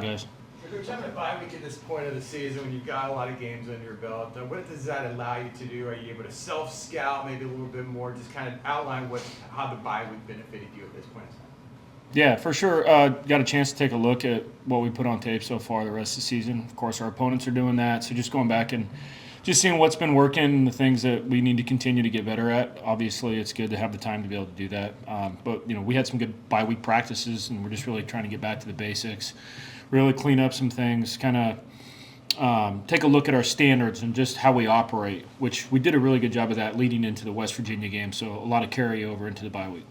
guys. Coach, having a bye week at this point of the season when you've got a lot of games under your belt, what does that allow you to do? Are you able to self-scout maybe a little bit more, just kind of outline how the bye week benefited you at this point in time? Yeah, for sure. Got a chance to take a look at what we put on tape so far the rest of the season. Of course, our opponents are doing that, so just going back and just seeing what's been working and the things that we need to continue to get better at. Obviously, it's good to have the time to be able to do that. But we had some good bye week practices, and we're just really trying to get back to the basics, really clean up some things, kind of take a look at our standards and just how we operate, which we did a really good job of that leading into the West Virginia game. So a lot of carryover into the bye week.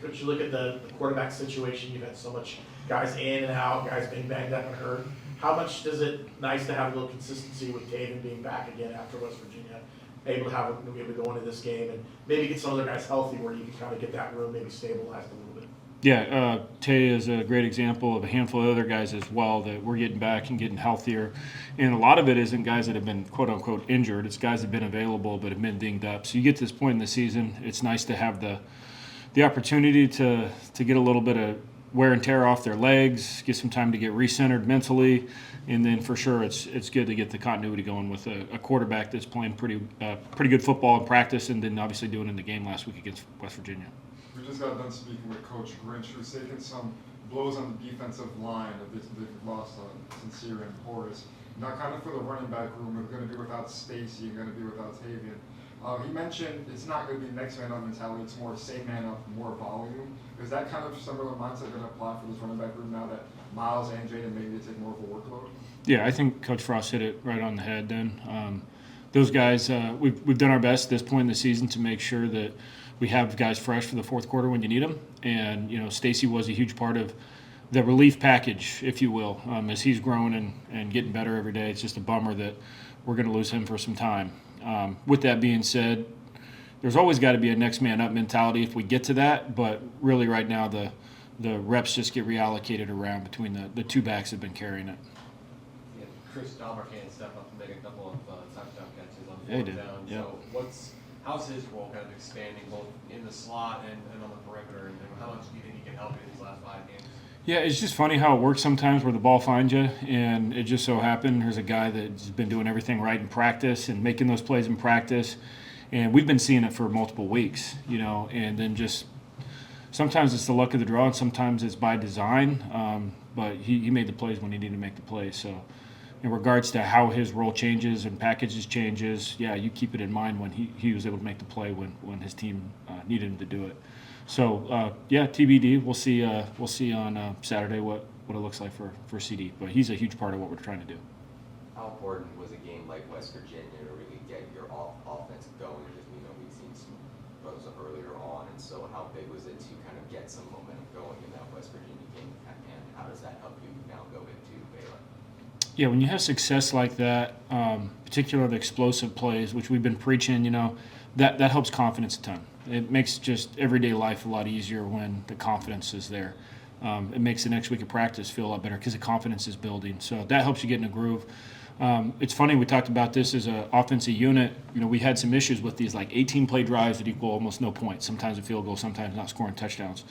Could you look at the quarterback situation? You've had so much guys in and out, guys being banged up and hurt. How much does it nice to have a little consistency with Taven being back again after West Virginia, able to have him be able to go into this game and maybe get some other guys healthy where you can kind of get that room maybe stabilized a little bit? Yeah, Tay is a great example of a handful of other guys as well that we're getting back and getting healthier. And a lot of it isn't guys that have been quote-unquote injured. It's guys that have been available but have been dinged up. So you get to this point in the season, it's nice to have the opportunity to get a little bit of wear and tear off their legs, get some time to get recentered mentally, and then for sure it's good to get the continuity going with a quarterback that's playing pretty good football in practice and then obviously doing it in the game last week against West Virginia. We just got done speaking with Coach Grinch, who's taken some blows on the defensive line. They've lost Sincere and Horace. Now, kind of for the running back room, we're going to be without Stacy and going to be without Tavian. He mentioned it's not going to be next man up mentality, it's more same man up, more volume. Is that kind of similar mindset going to apply for this running back room now that Miles and Jaden maybe take more of a workload? Yeah, I think Coach Frost hit it right on the head then. Those guys, we've done our best at this point in the season to make sure that we have guys fresh for the fourth quarter when you need them. And, Stacy was a huge part of the relief package, if you will, as he's growing and getting better every day. It's just a bummer that we're going to lose him for some time. With that being said, there's always got to be a next man up mentality if we get to that, but really right now the reps just get reallocated around between the two backs that have been carrying it. Yeah, Chris Dahmer can step up and make a couple of touchdown catches on Yeah, he fourth did. down. Yeah. So how's his role kind of expanding both in the slot and on the perimeter, and how much do you think he can help you in these last 5 games? Yeah, it's just funny how it works sometimes where the ball finds you, and it just so happened there's a guy that's been doing everything right in practice and making those plays in practice, and we've been seeing it for multiple weeks, and then just sometimes it's the luck of the draw and sometimes it's by design, but he made the plays when he needed to make the plays. So in regards to how his role changes and packages changes, yeah, you keep it in mind when he was able to make the play when his team needed him to do it. So yeah, TBD. We'll see on Saturday what it looks like for CD. But he's a huge part of what we're trying to do. How important was a game like West Virginia to really get your offense going? Because we've seen some those earlier on, and so how big was it to kind of get some momentum going in that West Virginia game? And how does that help you now go into Baylor? Yeah, when you have success like that, particularly the explosive plays, which we've been preaching, that helps confidence a ton. It makes just everyday life a lot easier when the confidence is there. It makes the next week of practice feel a lot better because the confidence is building. So that helps you get in a groove. It's funny, we talked about this as an offensive unit. We had some issues with these 18-play drives that equal almost no points, sometimes a field goal, sometimes not scoring touchdowns.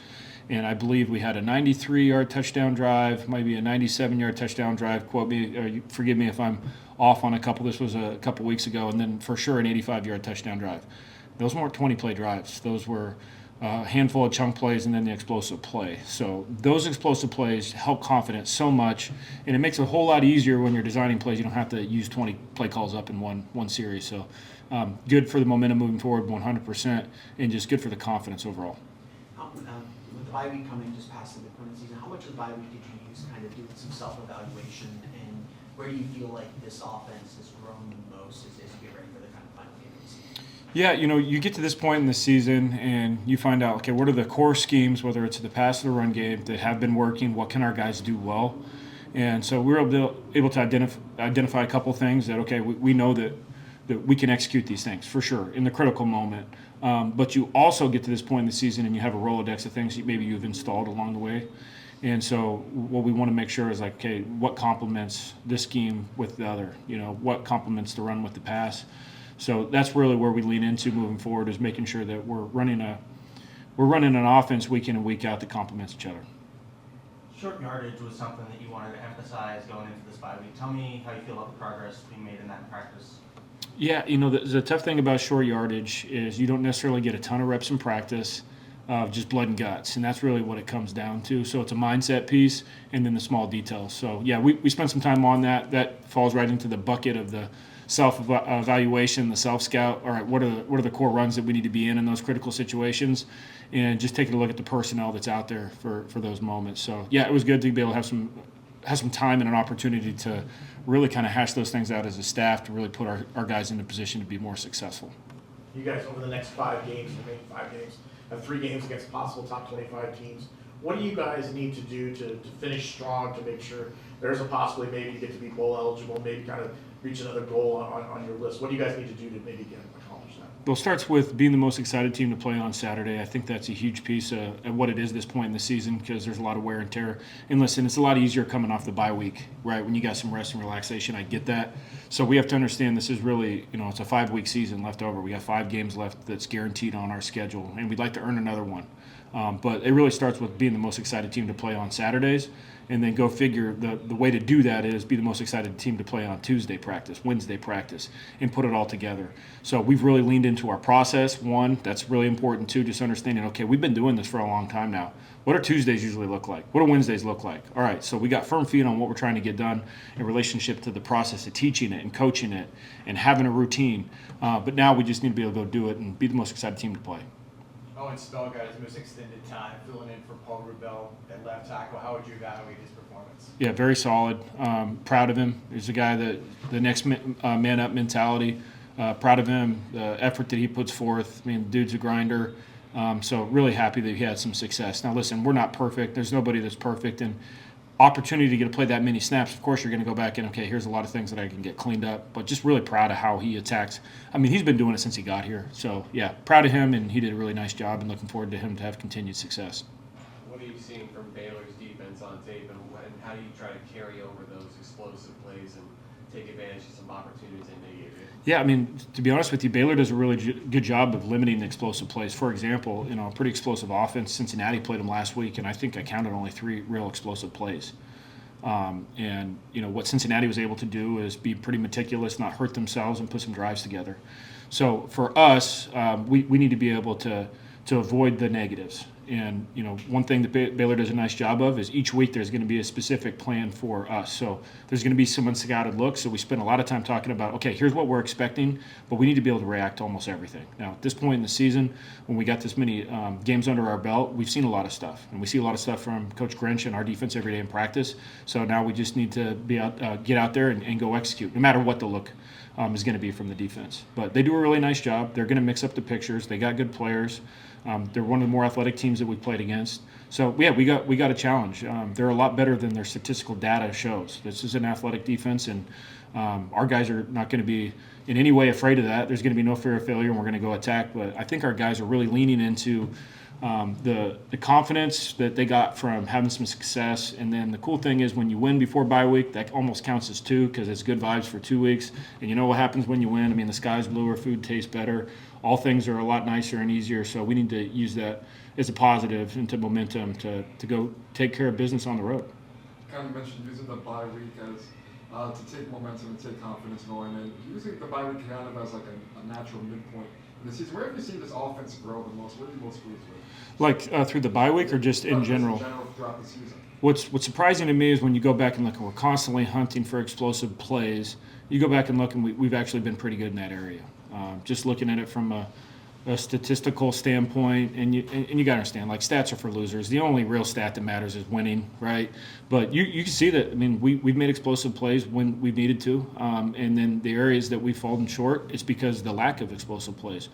And I believe we had a 93-yard touchdown drive, maybe a 97-yard touchdown drive. Quote me, or forgive me if I'm off on a couple. This was a couple weeks ago. And then for sure an 85-yard touchdown drive. Those weren't 20-play drives. Those were a handful of chunk plays and then the explosive play. So those explosive plays help confidence so much, and it makes it a whole lot easier when you're designing plays. You don't have to use 20 play calls up in one series. So good for the momentum moving forward 100%, and just good for the confidence overall. With the bye week coming just past the midpoint of the season, how much of the bye week did you use kind of doing some self-evaluation, and where do you feel like this offense has grown the most as you get ready for the kind of final game of the season? Yeah, you get to this point in the season and you find out, okay, what are the core schemes, whether it's the pass or the run game, that have been working? What can our guys do well? And so we were able to identify a couple things that, okay, we know that we can execute these things for sure in the critical moment. But you also get to this point in the season and you have a Rolodex of things that maybe you've installed along the way. And so what we want to make sure is okay, what complements this scheme with the other? What complements the run with the pass? So that's really where we lean into moving forward, is making sure that we're running an offense week in and week out that complements each other. Short yardage was something that you wanted to emphasize going into this bye week. Tell me how you feel about the progress being made in that in practice. Yeah, the tough thing about short yardage is you don't necessarily get a ton of reps in practice of just blood and guts, and that's really what it comes down to. So it's a mindset piece and then the small details. So, yeah, we spent some time on that. That falls right into the bucket of the self-evaluation, the self-scout. All right, what are the core runs that we need to be in those critical situations, and just taking a look at the personnel that's out there for those moments. So, yeah, it was good to be able to have some time and an opportunity to really kind of hash those things out as a staff to really put our guys in a position to be more successful. You guys, over the next 5 games, remaining 5 games, have 3 games against possible top 25 teams. What do you guys need to do to finish strong to make sure there's a possibility maybe you get to be bowl eligible, maybe kind of reach another goal on your list? What do you guys need to do to maybe accomplish that? Well, it starts with being the most excited team to play on Saturday. I think that's a huge piece of what it is this point in the season because there's a lot of wear and tear. And listen, it's a lot easier coming off the bye week, right? When you got some rest and relaxation, I get that. So we have to understand this is really, it's a 5-week season left over. We got 5 games left that's guaranteed on our schedule, and we'd like to earn another one. But it really starts with being the most excited team to play on Saturdays. And then go figure the way to do that is be the most excited team to play on Tuesday practice, Wednesday practice, and put it all together. So we've really leaned into our process. One, that's really important too, just understanding, okay, we've been doing this for a long time now. What do Tuesdays usually look like? What do Wednesdays look like? All right, so we got firm feet on what we're trying to get done in relationship to the process of teaching it and coaching it and having a routine. But now we just need to be able to go do it and be the most excited team to play. Owen Spell got his most extended time filling in for Paul Rubel at left tackle. How would you evaluate his performance? Yeah, very solid. Proud of him. He's a guy that the next man up mentality. Proud of him, the effort that he puts forth. I mean, the dude's a grinder. So really happy that he had some success. Now, listen, we're not perfect. There's nobody that's perfect. And opportunity to get to play that many snaps, of course, you're going to go back and, okay, here's a lot of things that I can get cleaned up. But just really proud of how he attacked. I mean, he's been doing it since he got here. So, yeah, proud of him, and he did a really nice job, and looking forward to him to have continued success. What are you seeing from Baylor's defense on tape, and how do you try to carry over those explosive plays and take advantage of some opportunities they may give you? Yeah, I mean, to be honest with you, Baylor does a really good job of limiting the explosive plays. For example, a pretty explosive offense. Cincinnati played them last week, and I think I counted only 3 real explosive plays. And what Cincinnati was able to do is be pretty meticulous, not hurt themselves, and put some drives together. So for us, we need to be able to avoid the negatives. And one thing that Baylor does a nice job of is each week there's going to be a specific plan for us. So there's going to be some unscouted looks. So we spend a lot of time talking about, okay, here's what we're expecting, but we need to be able to react to almost everything. Now, at this point in the season, when we got this many games under our belt, we've seen a lot of stuff. And we see a lot of stuff from Coach Grinch and our defense every day in practice. So now we just need to get out there and go execute, no matter what the look is going to be from the defense. But they do a really nice job. They're going to mix up the pictures. They got good players. They're one of the more athletic teams that we've played against. So, yeah, we got a challenge. They're a lot better than their statistical data shows. This is an athletic defense, and our guys are not going to be in any way afraid of that. There's going to be no fear of failure, and we're going to go attack. But I think our guys are really leaning into the confidence that they got from having some success. And then the cool thing is when you win before bye week, that almost counts as 2 because it's good vibes for 2 weeks. And you know what happens when you win? I mean, the sky's bluer, food tastes better. All things are a lot nicer and easier, so we need to use that as a positive into momentum to go take care of business on the road. Kind of mentioned using the bye week as to take momentum and take confidence going in. Using the bye week kind of as like a natural midpoint in the season. Where have you seen this offense grow the most? What are you most pleased with? Like through the bye week or just in general? In general throughout the season. What's surprising to me is when you go back and look, and we're constantly hunting for explosive plays. You go back and look, and we've actually been pretty good in that area. Just looking at it from a statistical standpoint, and you got to understand, like, stats are for losers. The only real stat that matters is winning, right? But you can see that. I mean, we've made explosive plays when we've needed to, and then the areas that we've fallen short, it's because of the lack of explosive plays.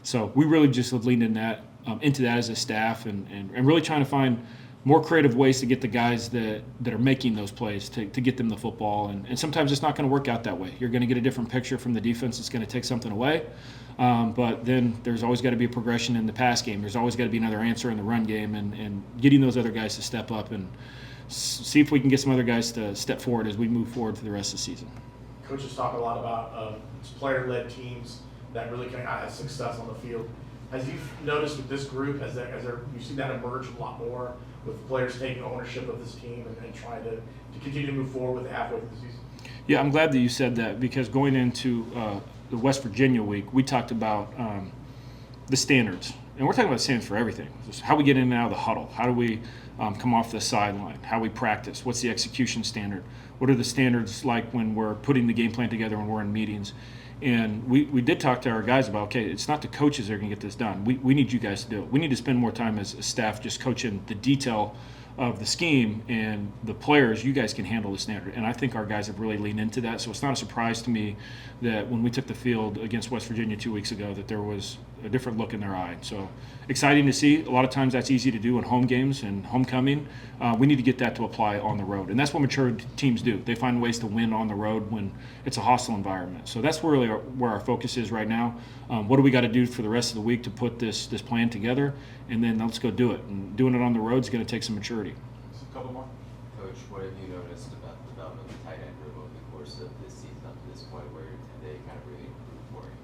So we really just have leaned into that as a staff, and really trying to find more creative ways to get the guys that are making those plays to get them the football. And sometimes it's not going to work out that way. You're going to get a different picture from the defense. It's going to take something away. But then there's always got to be a progression in the pass game. There's always got to be another answer in the run game, and getting those other guys to step up and see if we can get some other guys to step forward as we move forward for the rest of the season. Coach has talked a lot about player-led teams that really can have success on the field. As you've noticed with this group, you see that emerge a lot more with the players taking ownership of this team and trying to continue to move forward with it halfway through the season? Yeah, I'm glad that you said that, because going into the West Virginia week, we talked about the standards. And we're talking about standards for everything. Just how we get in and out of the huddle. How do we come off the sideline? How we practice? What's the execution standard? What are the standards like when we're putting the game plan together when we're in meetings? And we did talk to our guys about, okay, it's not the coaches that are going to get this done. We need you guys to do it. We need to spend more time as a staff just coaching the detail of the scheme, and the players, you guys can handle the standard. And I think our guys have really leaned into that. So it's not a surprise to me that when we took the field against West Virginia 2 weeks ago that there was a different look in their eye. So exciting to see. A lot of times that's easy to do in home games and homecoming. We need to get that to apply on the road. And that's what mature teams do. They find ways to win on the road when it's a hostile environment. So that's really where our focus is right now. What do we got to do for the rest of the week to put this plan together? And then let's go do it. And doing it on the road is going to take some maturity. Just a couple more. Coach, what have you noticed about the development of the tight end room over the course of this season up to this point where they kind of really improved for you?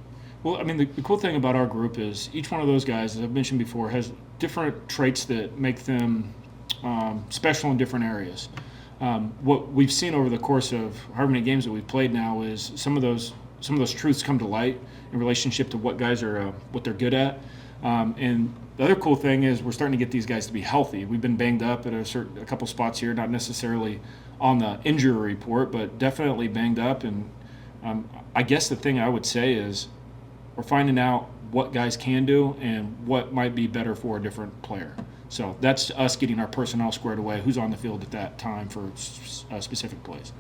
Well, I mean, the cool thing about our group is each one of those guys, as I've mentioned before, has different traits that make them special in different areas. What we've seen over the course of however many games that we've played now is some of those truths come to light in relationship to what guys are what they're good at. And the other cool thing is we're starting to get these guys to be healthy. We've been banged up at a couple spots here, not necessarily on the injury report, but definitely banged up. And I guess the thing I would say is we're finding out what guys can do and what might be better for a different player. So that's us getting our personnel squared away, who's on the field at that time for specific plays.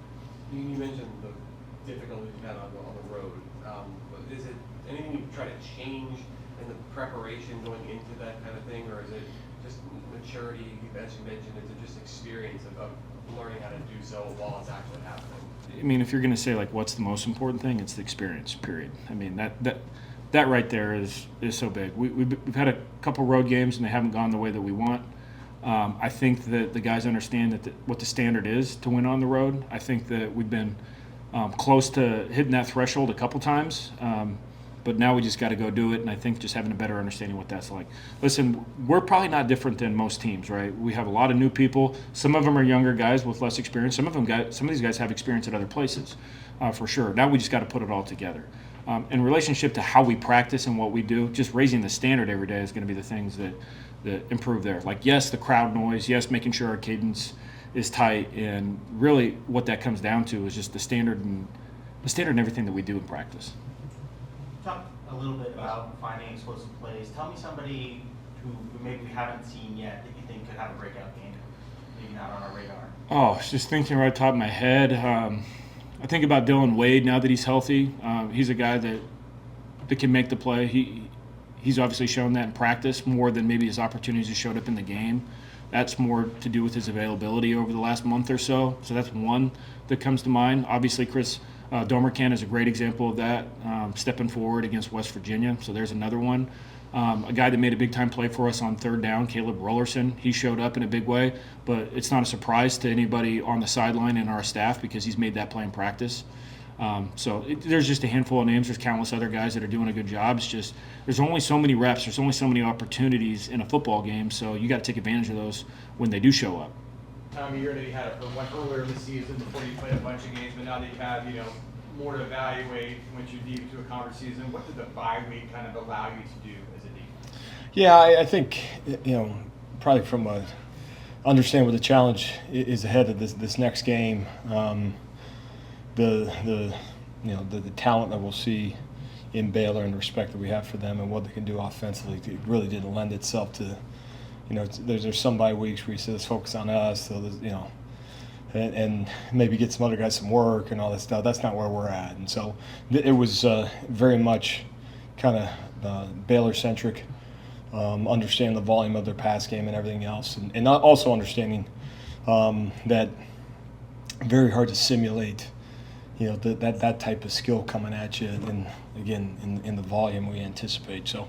You mentioned the difficulties you've had on the road. But is it anything you try to change in the preparation going into that kind of thing, or is it just maturity, as you mentioned, is it just experience of learning how to do so while it's actually happening? I mean, if you're going to say, like, what's the most important thing, it's the experience, period. I mean, that right there is so big. We've had a couple road games, and they haven't gone the way that we want. I think that the guys understand what the standard is to win on the road. I think that we've been close to hitting that threshold a couple times, but now we just got to go do it, and I think just having a better understanding what that's like. Listen, we're probably not different than most teams, right? We have a lot of new people. Some of them are younger guys with less experience. Some of these guys have experience at other places, for sure. Now we just got to put it all together. In relationship to how we practice and what we do, just raising the standard every day is going to be the things that improve there. Like, yes, the crowd noise, yes, making sure our cadence is tight, and really what that comes down to is just the standard and everything that we do in practice. Talk a little bit about finding explosive plays. Tell me somebody who maybe we haven't seen yet that you think could have a breakout game, maybe not on our radar. Oh, just thinking right top of my head. I think about Dylan Wade now that he's healthy. He's a guy that can make the play. He's obviously shown that in practice more than maybe his opportunities showed up in the game. That's more to do with his availability over the last month or so. So that's one that comes to mind. Obviously, Chris Domercan is a great example of that, stepping forward against West Virginia. So there's another one. A guy that made a big-time play for us on third down, Caleb Rollerson, he showed up in a big way, but it's not a surprise to anybody on the sideline in our staff because he's made that play in practice. There's just a handful of names. There's countless other guys that are doing a good job. It's just there's only so many reps. There's only so many opportunities in a football game, so you got to take advantage of those when they do show up. Tom, you already had one earlier in the season before you played a bunch of games, but now that you have, more to evaluate once you're deep into a conference season, what did the bye week kind of allow you to do as a defense? Yeah, I think, probably from understand what the challenge is ahead of this next game. The talent that we'll see in Baylor and the respect that we have for them and what they can do offensively, it really didn't lend itself to, there's some bye weeks where you say let's focus on us, so and maybe get some other guys some work and all that stuff. That's not where we're at, and so it was very much kind of Baylor centric. Understand the volume of their pass game and everything else, and also understanding that very hard to simulate, that type of skill coming at you, and again in the volume we anticipate. So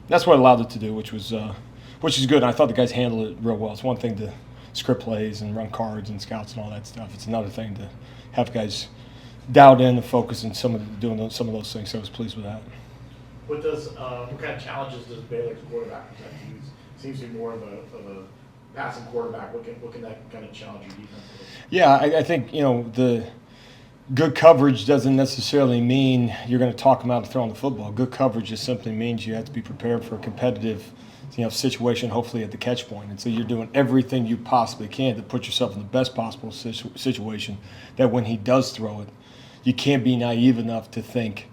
that's what allowed it to do, which is good. And I thought the guys handled it real well. It's one thing to script plays and run cards and scouts and all that stuff. It's another thing to have guys dialed in and focus and doing some of those things. So I was pleased with that. What kind of challenges does Baylor's quarterback present to you? Seems to be more of a passing quarterback. What can that kind of challenge your defensively? Yeah, I think, the good coverage doesn't necessarily mean you're going to talk them out of throwing the football. Good coverage just simply means you have to be prepared for a competitive, situation, hopefully at the catch point. And so you're doing everything you possibly can to put yourself in the best possible situation that when he does throw it, you can't be naive enough to think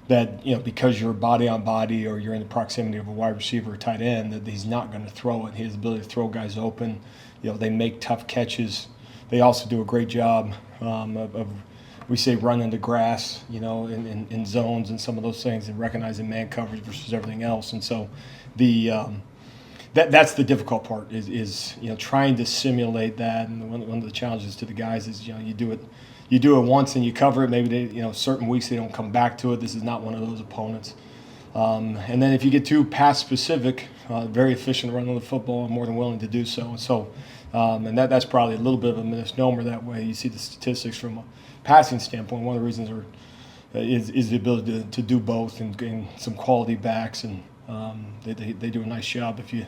that, because you're body on body or you're in the proximity of a wide receiver or tight end, that he's not going to throw it. He has the ability to throw guys open. They make tough catches. They also do a great job of we say running the grass, in zones and some of those things, and recognizing man coverage versus everything else. And so that's the difficult part is trying to simulate that. And one of the challenges to the guys is you do it once and you cover it. Maybe they certain weeks they don't come back to it. This is not one of those opponents. And then if you get too pass specific, very efficient running the football, I'm more than willing to do so. And that's probably a little bit of a misnomer that way. You see the statistics from a passing standpoint. One of the reasons is the ability to do both and gain some quality backs, and they do a nice job. If you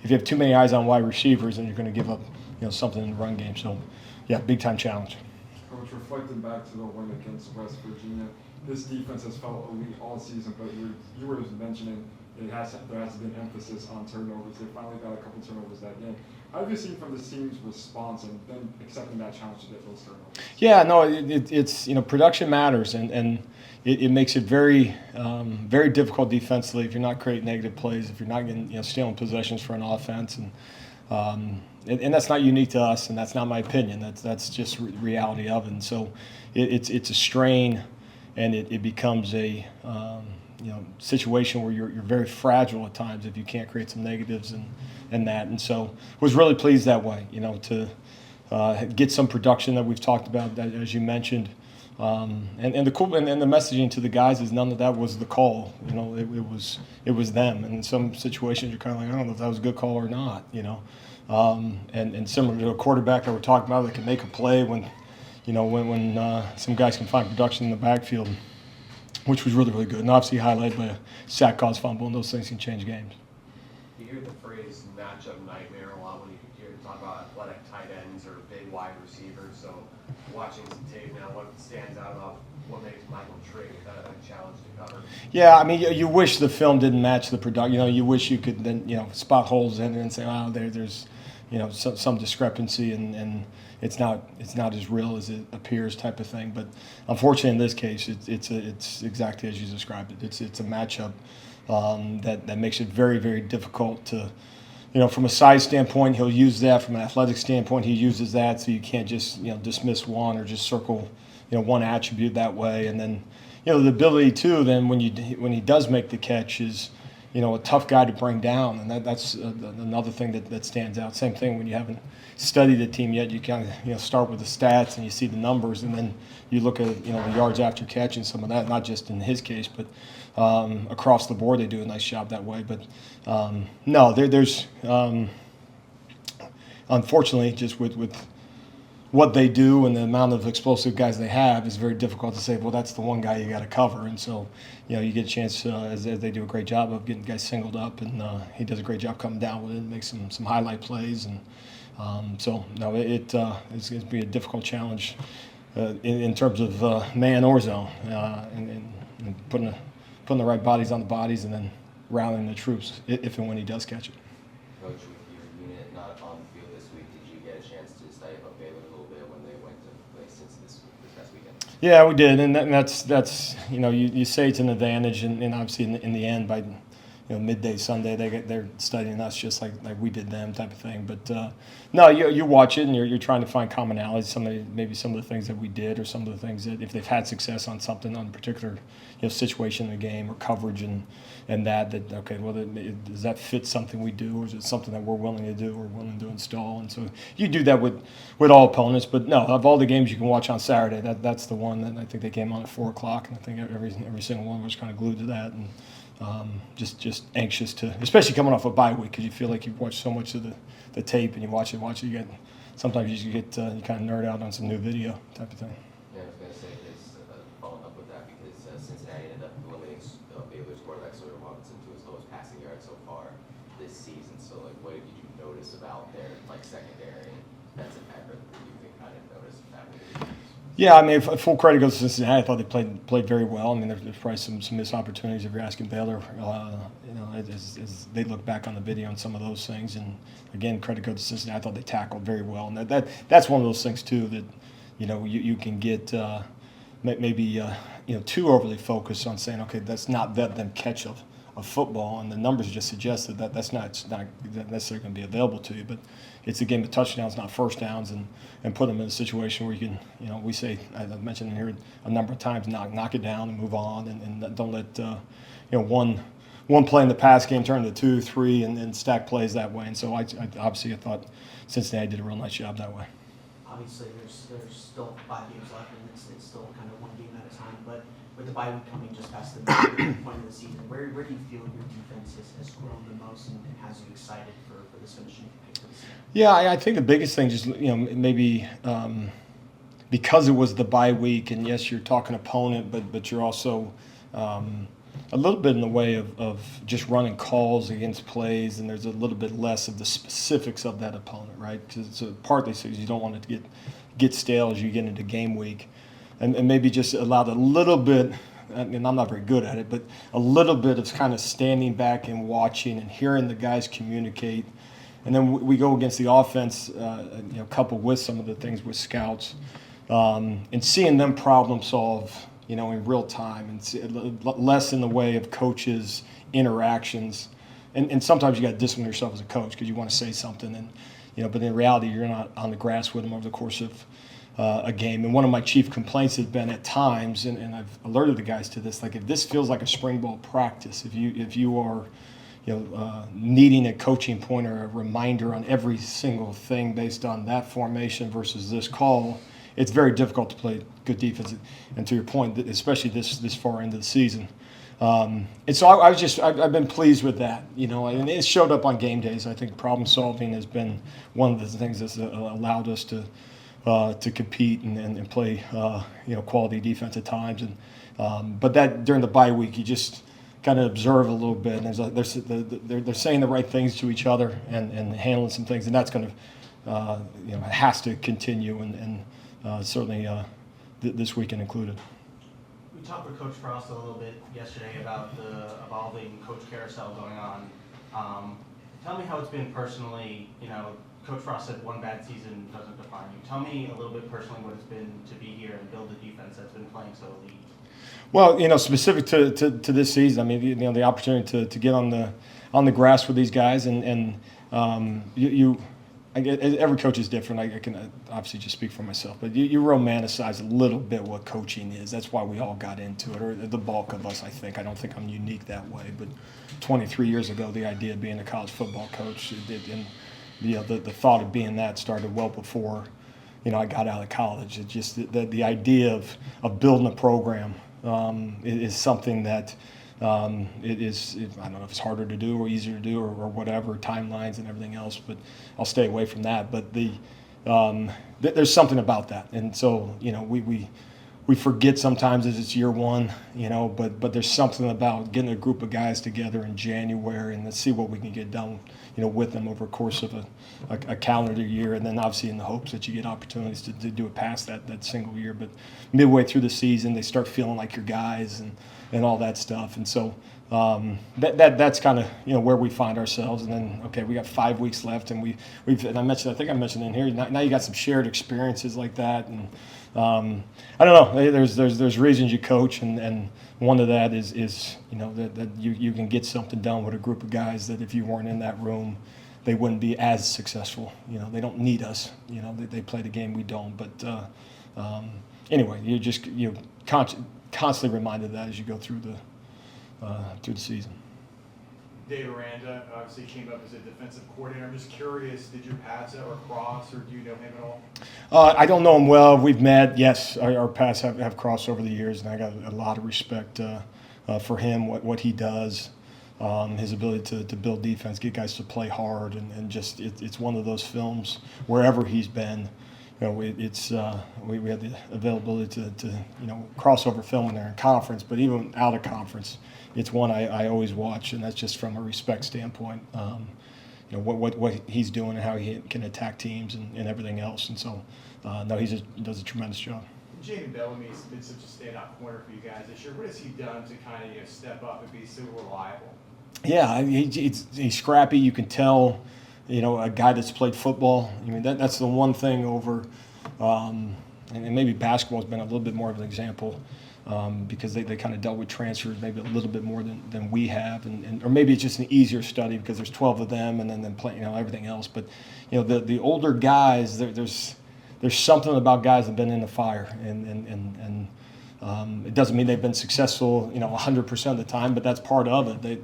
have too many eyes on wide receivers, then you're going to give up something in the run game. So, yeah, big time challenge. Coach, reflecting back to the win against West Virginia, this defense has felt elite all season, but you were mentioning there has been emphasis on turnovers. They finally got a couple turnovers that game. How have you seen from the team's response and then accepting that challenge to get those turnovers? Yeah, no, it's production matters, and it makes it very very difficult defensively if you're not creating negative plays, if you're not getting stealing possessions for an offense, and that's not unique to us, and that's not my opinion. That's just reality of it. And so it's a strain, and it becomes a situation where you're very fragile at times if you can't create some negatives and that. And so was really pleased that way, to get some production that we've talked about, as you mentioned. And the cool and the messaging to the guys is none of that was the call. It was them. And in some situations you're kind of like, I don't know if that was a good call or not. And similar to a quarterback that we're talking about that can make a play when some guys can find production in the backfield, which was really, really good. And obviously highlighted by a sack, cause, fumble, and those things can change games. You hear the phrase matchup nightmare a lot when you hear talk about athletic tight ends or big wide receivers. So watching some tape now, what stands out about what makes Michael Trigg a challenge to cover? Yeah, I mean, you wish the film didn't match the production. You wish you could then, spot holes in it and say, oh, there's some discrepancy and it's not as real as it appears type of thing. But unfortunately, in this case, it's exactly as you described it. It's a matchup that makes it very, very difficult to, from a size standpoint, he'll use that. From an athletic standpoint, he uses that. So you can't just dismiss one or just circle one attribute that way. And then the ability too. Then when he does make the catch is a tough guy to bring down, and that's another thing that stands out. Same thing when you haven't studied the team yet. You kind of start with the stats and you see the numbers, and then you look at the yards after catch and some of that. Not just in his case, but across the board they do a nice job that way. But no, there's unfortunately just with what they do and the amount of explosive guys they have is very difficult to say, well, that's the one guy you got to cover. And so, you get a chance, as they do a great job of getting guys singled up, and he does a great job coming down with it and makes some highlight plays. And so, no, it's going to be a difficult challenge in terms of man or zone, and putting the right bodies on the bodies and then rallying the troops if and when he does catch it. Coach, with your unit not on the field this week, did you get a chance to study about Baylor a little bit when they went to play since this past weekend? Yeah, we did, and that's you say it's an advantage, and obviously in the end by midday Sunday they're studying us just like we did them type of thing. But no, you watch it and you're trying to find commonalities, maybe some of the things that we did or some of the things that if they've had success on something on a particular situation in the game or coverage and that okay, well, does that fit something we do, or is it something that we're willing to do or willing to install? And so you do that with all opponents. But no, of all the games you can watch on Saturday, that's the one that I think they came on at 4:00, and I think every single one was kind of glued to that, and just anxious to, especially coming off a bye week, because you feel like you've watched so much of the tape and you watch it, sometimes you kind of nerd out on some new video type of thing. Yeah, I was going to say this, following up with that, because Cincinnati ended up limiting Baylor's quarterback, so so far this season. So like, what did you notice about their like secondary and defensive effort that you can kind of notice that with the defense? Yeah, I mean, full credit goes to Cincinnati. I thought they played very well. I mean, there's probably some missed opportunities if you're asking Baylor. As they look back on the video and some of those things, and again, credit goes to Cincinnati. I thought they tackled very well, and that's one of those things too that you can get maybe too overly focused on saying, okay, that's not them catch of football, and the numbers just suggest that that's not necessarily going to be available to you. But it's a game of touchdowns, not first downs, and put them in a situation where you can, we say, as I've mentioned in here a number of times, knock it down and move on, and don't let one play in the pass game turn to 2, 3, and stack plays that way. And so I thought Cincinnati did a real nice job that way. Obviously, there's still 5 games left, and it's still kind of one game at a time. But with the bye week coming just past the point of the season, where do you feel your defense has grown the most and has you excited for this finishing pick for the season? Yeah, I think the biggest thing just maybe because it was the bye week, and yes, you're talking opponent, but you're also a little bit in the way of just running calls against plays, and there's a little bit less of the specifics of that opponent, right? Because partly because you don't want it to get stale as you get into game week, and maybe just allowed a little bit. I mean, I'm not very good at it, but a little bit of kind of standing back and watching and hearing the guys communicate. And then we go against the offense, coupled with some of the things with scouts, and seeing them problem solve, in real time, and less in the way of coaches' interactions. And sometimes you got to discipline yourself as a coach because you want to say something, and but in reality, you're not on the grass with them over the course of a game. And one of my chief complaints has been at times, and I've alerted the guys to this, like if this feels like a spring ball practice, if you are needing a coaching point or a reminder on every single thing based on that formation versus this call, it's very difficult to play good defense. And to your point, especially this far into the season. And so I've been pleased with that, and it showed up on game days. I think problem solving has been one of the things that's allowed us to compete and play quality defense at times. And but that during the bye week, you just kind of observe a little bit, and they're saying the right things to each other and handling some things, and that's going to has to continue, and certainly this weekend included. We talked with Coach Frost a little bit yesterday about the evolving coach carousel going on. Tell me how it's been personally. Coach Frost said one bad season doesn't define you. Tell me a little bit personally what it's been to be here and build a defense that's been playing so elite. Well, specific to this season, I mean, the opportunity to get on the grass with these guys, and every coach is different. I can obviously just speak for myself, but you romanticize a little bit what coaching is. That's why we all got into it, or the bulk of us, I think. I don't think I'm unique that way, but 23 years ago, the idea of being a college football coach, and the thought of being that started well before, I got out of college. It's just the idea of building a program is something that it is. I don't know if it's harder to do or easier to do or whatever, timelines and everything else, but I'll stay away from that. But there's something about that, and so we forget sometimes as it's year one, but there's something about getting a group of guys together in January and let's see what we can get done, with them over the course of a calendar year, and then obviously in the hopes that you get opportunities to do it past that single year. But midway through the season, they start feeling like your guys and all that stuff, and so that's kind of where we find ourselves. And then okay, we got 5 weeks left, and we've and I think I mentioned in here, now you got some shared experiences like that, and I don't know, there's reasons you coach, and one of that is that you can get something done with a group of guys that if you weren't in that room, they wouldn't be as successful. They don't need us. They play the game, we don't. But anyway, you're constantly reminded of that as you go through the season. Dave Aranda obviously came up as a defensive coordinator. I'm just curious, did your paths ever cross, or do you know him at all? I don't know him well. We've met. Yes, our paths have crossed over the years, and I got a lot of respect for him, what he does, his ability to build defense, get guys to play hard, and just it's one of those films wherever he's been. We had the availability to crossover film when they're in conference, but even out of conference, it's one I always watch, and that's just from a respect standpoint. You know, what he's doing and how he can attack teams and everything else. And so, no, he does a tremendous job. Jaden Bellamy's been such a standout corner for you guys this year. What has he done to kind of step up and be so reliable? Yeah, he's scrappy. You can tell, you know, a guy that's played football. I mean, that's the one thing over, and maybe basketball's been a little bit more of an example. Because they kind of dealt with transfers maybe a little bit more than we have, or maybe it's just an easier study because there's 12 of them and then play, you know, everything else. But you know, the older guys, there's something about guys that've been in the fire, and it doesn't mean they've been successful, you know, 100% of the time, but that's part of it.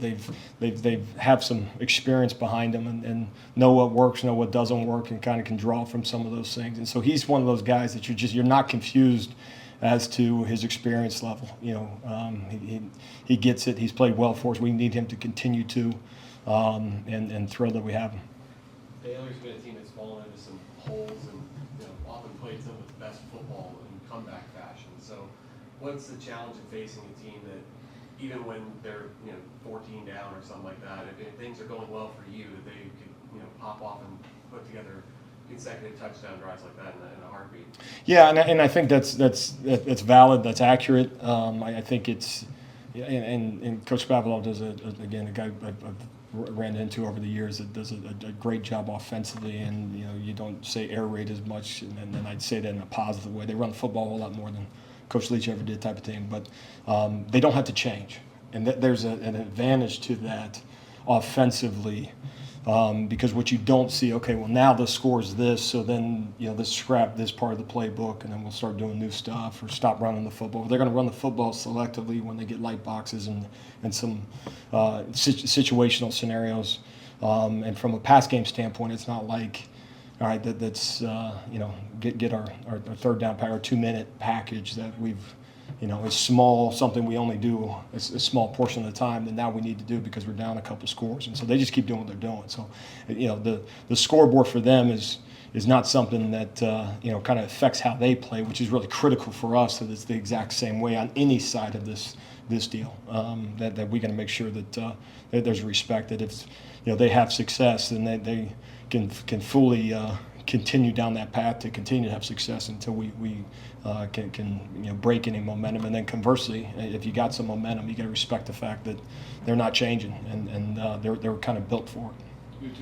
They have some experience behind them and know what works, know what doesn't work, and kind of can draw from some of those things. And so he's one of those guys that you're not confused as to his experience level. You know, he gets it. He's played well for us. We need him to continue to, and thrilled that we have him. Baylor's been a team that's fallen into some holes and, you know, often played some of the best football in comeback fashion. So, what's the challenge in facing a team that, even when they're, you know, 14 down or something like that, if things are going well for you, that they could, you know, pop off and put together consecutive touchdown drives like that in a heartbeat? Yeah, and I think that's valid. That's accurate. I think it's, and Coach Babalov does again, a guy I've ran into over the years that does a great job offensively, and you know, you don't say air raid as much, and I'd say that in a positive way. They run the football a lot more than Coach Leach ever did, type of thing. But they don't have to change, and there's an advantage to that offensively. Because what you don't see, okay, well now the score is this, so then, you know, let's scrap this part of the playbook and then we'll start doing new stuff or stop running the football. They're going to run the football selectively when they get light boxes and some situational scenarios. And from a pass game standpoint, it's not like, all right, that's you know, get our third down pack, our 2-minute package that we've, you know, is small, something we only do a small portion of the time that now we need to do because we're down a couple scores. And so they just keep doing what they're doing. So, you know, the scoreboard for them is not something that, you know, kind of affects how they play, which is really critical for us, that it's the exact same way on any side of this deal, that we got to make sure that there's respect, that if, you know, they have success, then they can fully continue down that path to continue to have success until we can you know, break any momentum. And then conversely, if you got some momentum, you got to respect the fact that they're not changing, and they're kind of built for it.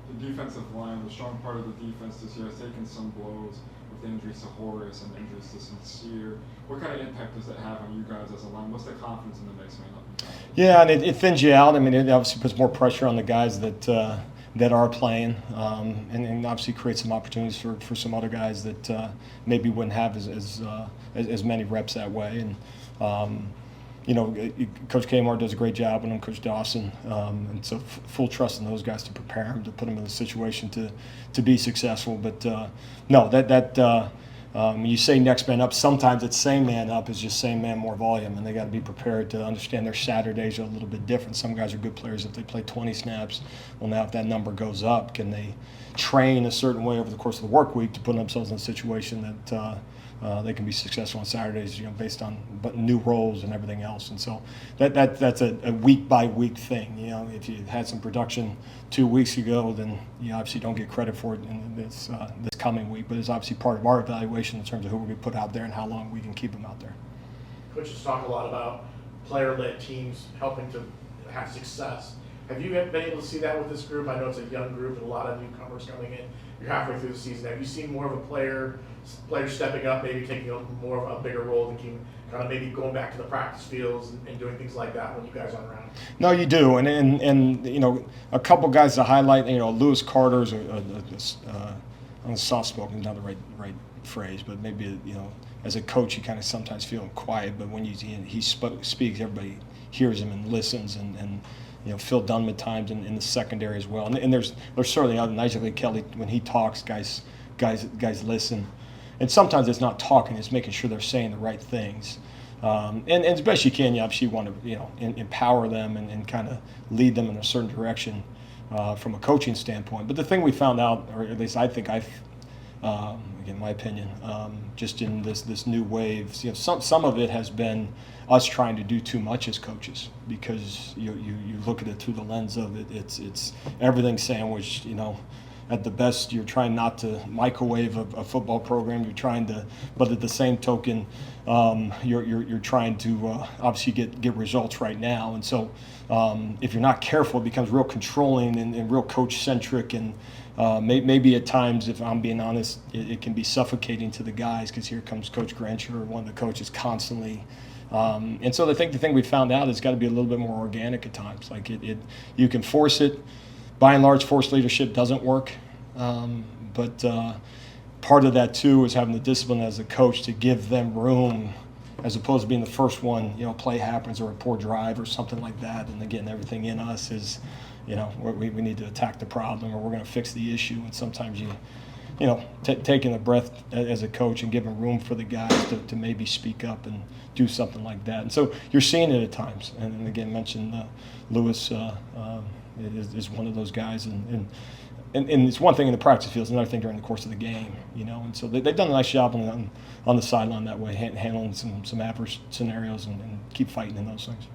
The defensive line, the strong part of the defense this year, has taken some blows with injuries to Horace and injuries to Sincere. What kind of impact does that have on you guys as a line? What's the confidence in the next man up? Yeah, and it thins you out. I mean, it obviously puts more pressure on the guys that are playing, and obviously creates some opportunities for some other guys that maybe wouldn't have as many reps that way. And you know, Coach Kmart does a great job on him, Coach Dawson, and so full trust in those guys to prepare him, to put him in a situation to be successful. But no, you say next man up, sometimes it's same man up is just same man more volume, and they got to be prepared to understand their Saturdays are a little bit different. Some guys are good players if they play 20 snaps. Well, now if that number goes up, can they train a certain way over the course of the work week to put themselves in a situation that they can be successful on Saturdays, you know, based on new roles and everything else. And so that's a week by week thing. You know, if you had some production 2 weeks ago, then you obviously don't get credit for it in this coming week. But it's obviously part of our evaluation in terms of who we're going to put out there and how long we can keep them out there. Coaches talk a lot about player-led teams helping to have success. Have you been able to see that with this group? I know it's a young group and a lot of newcomers coming in. You're halfway through the season. Have you seen more of a player stepping up, maybe taking more of a bigger role, thinking kind of maybe going back to the practice fields and doing things like that when you guys aren't around? No, you do, and you know, a couple guys to highlight. You know, Lewis Carter's soft spoken, not the right phrase, but maybe, you know, as a coach, you kind of sometimes feel him quiet, but when he speaks, everybody hears him and listens, and you know, Phil Dunn at times in the secondary as well, and there's certainly other nights like Kelly, when he talks, guys listen. And sometimes it's not talking; it's making sure they're saying the right things. And as best you can, you obviously want to, you know, empower them and kind of lead them in a certain direction from a coaching standpoint. But the thing we found out, or at least I think I've Again, my opinion, just in this new wave. You know, some of it has been us trying to do too much as coaches, because you look at it through the lens of it's everything sandwiched. You know, at the best you're trying not to microwave a football program. You're trying to, but at the same token, you're trying to obviously get results right now. And so if you're not careful, it becomes real controlling and real coach centric, and maybe at times, if I'm being honest, it can be suffocating to the guys, because here comes Coach Grinch or one of the coaches constantly. And so I think the thing we found out is got to be a little bit more organic at times. Like you can force it. By and large, forced leadership doesn't work. But part of that too is having the discipline as a coach to give them room, as opposed to being the first one. You know, play happens or a poor drive or something like that. And again, everything in us is, you know, we need to attack the problem, or we're going to fix the issue. And sometimes you know, taking a breath as a coach and giving room for the guys to maybe speak up and do something like that. And so you're seeing it at times. And again, mentioned Lewis is one of those guys. And it's one thing in the practice field, it's another thing during the course of the game, you know. And so they've done a nice job on the sideline that way, handling some adverse scenarios and keep fighting in those things.